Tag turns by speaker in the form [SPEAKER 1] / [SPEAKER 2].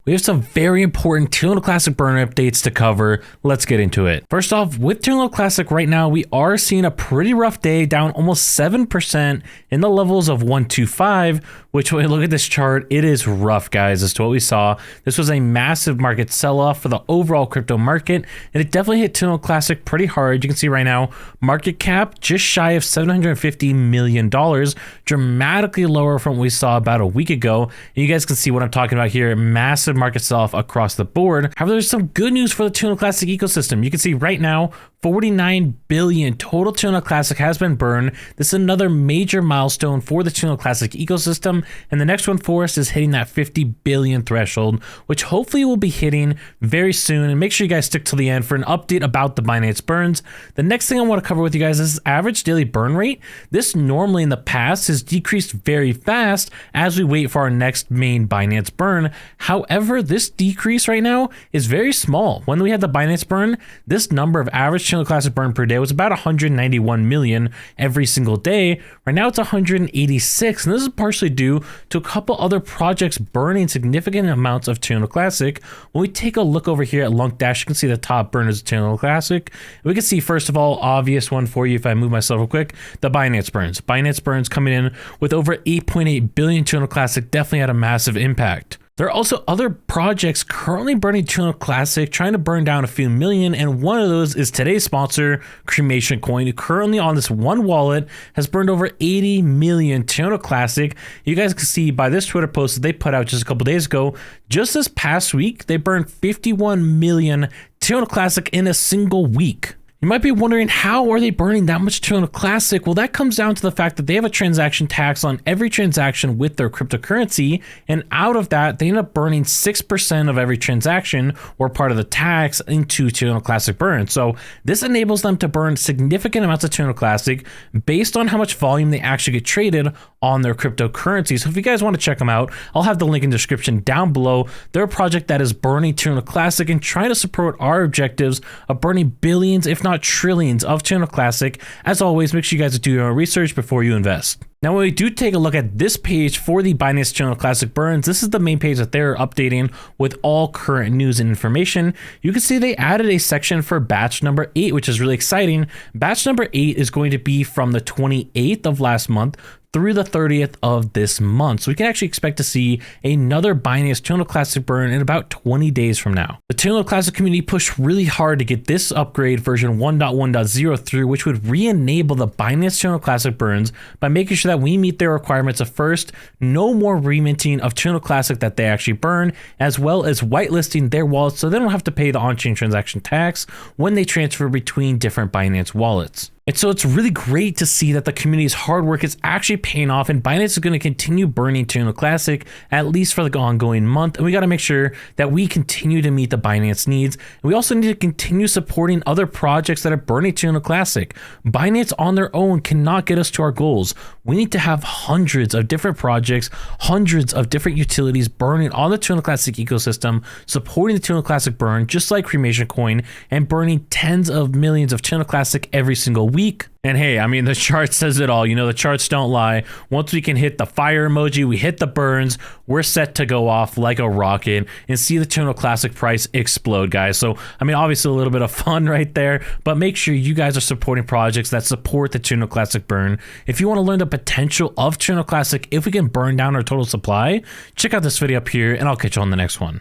[SPEAKER 1] we have some very important Terra Luna Classic burn updates to cover. Let's get into it. First off, with Terra Luna Classic right now, we are seeing a pretty rough day, down almost 7% in the levels of 125, which when we look at this chart, it is rough, guys, as to what we saw. This was a massive market sell-off for the overall crypto market, and it definitely hit Terra Luna Classic pretty hard. You can see right now, market cap just shy of $750 million, dramatically lower from what we saw about a week ago. And you guys can see what I'm talking about here, massive market sell-off across the board. However, there's some good news for the Terra Luna Classic ecosystem. You can see right now, 49 billion total Terra Luna Classic has been burned. This is another major milestone for the Terra Luna Classic ecosystem. And the next one for us is hitting that 50 billion threshold, which hopefully we'll be hitting very soon. And make sure you guys stick till the end for an update about the Binance burns. The next thing I want to cover with you guys is average daily burn rate. This normally in the past has decreased very fast as we wait for our next main Binance burn. However, this decrease right now is very small. When we had the Binance burn, this number of average Terra Luna Classic burn per day was about 191 million every single day. Right now it's 186, and this is partially due to a couple other projects burning significant amounts of Terra Luna Classic. When we take a look over here at LUNC Dash, you can see the top burn is Terra Luna Classic. We can see, first of all, obvious one for you if I move myself real quick, the Binance burns. Binance burns coming in with over 8.8 billion Terra Luna Classic definitely had a massive impact. There are also other projects currently burning Terra Luna Classic, trying to burn down a few million, and one of those is today's sponsor, Cremation Coin, who currently on this one wallet has burned over 80 million Terra Luna Classic. You guys can see by this Twitter post that they put out just a couple days ago, just this past week, they burned 51 million Terra Luna Classic in a single week. You might be wondering, how are they burning that much Terra Luna Classic? Well, that comes down to the fact that they have a transaction tax on every transaction with their cryptocurrency, and out of that, they end up burning 6% of every transaction or part of the tax into Terra Luna Classic burn. So this enables them to burn significant amounts of Terra Luna Classic based on how much volume they actually get traded on their cryptocurrency. So if you guys want to check them out, I'll have the link in the description down below. They're a project that is burning Terra Luna Classic and trying to support our objectives of burning billions, if not trillions, of Terra Luna Classic. As always, make sure you guys do your own research before you invest. Now, when we do take a look at this page for the Binance Terra Luna Classic burns, this is the main page that they're updating with all current news and information. You can see they added a section for batch number 8, which is really exciting. Batch number 8 is going to be from the 28th of last month through the 30th of this month. So we can actually expect to see another Binance Terra Luna Classic burn in about 20 days from now. The Terra Luna Classic community pushed really hard to get this upgrade version 1.1.0 through, which would re-enable the Binance Terra Luna Classic burns by making sure that we meet their requirements of, first, no more reminting of Terra Luna Classic that they actually burn, as well as whitelisting their wallets so they don't have to pay the on-chain transaction tax when they transfer between different Binance wallets. And so it's really great to see that the community's hard work is actually paying off, and Binance is going to continue burning Terra Luna Classic at least for the ongoing month. And we got to make sure that we continue to meet the Binance needs. And we also need to continue supporting other projects that are burning Terra Luna Classic. Binance on their own cannot get us to our goals. We need to have hundreds of different projects, hundreds of different utilities burning on the Terra Luna Classic ecosystem, supporting the Terra Luna Classic burn, just like Cremation Coin, and burning tens of millions of Terra Luna Classic every single week. And hey, I mean, the chart says it all. You know, the charts don't lie. Once we can hit the fire emoji, we hit the burns, we're set to go off like a rocket and see the Terra Luna Classic price explode, guys. So, I mean, obviously a little bit of fun right there, but make sure you guys are supporting projects that support the Terra Luna Classic burn. If you want to learn the potential of Terra Luna Classic, if we can burn down our total supply, check out this video up here, and I'll catch you on the next one.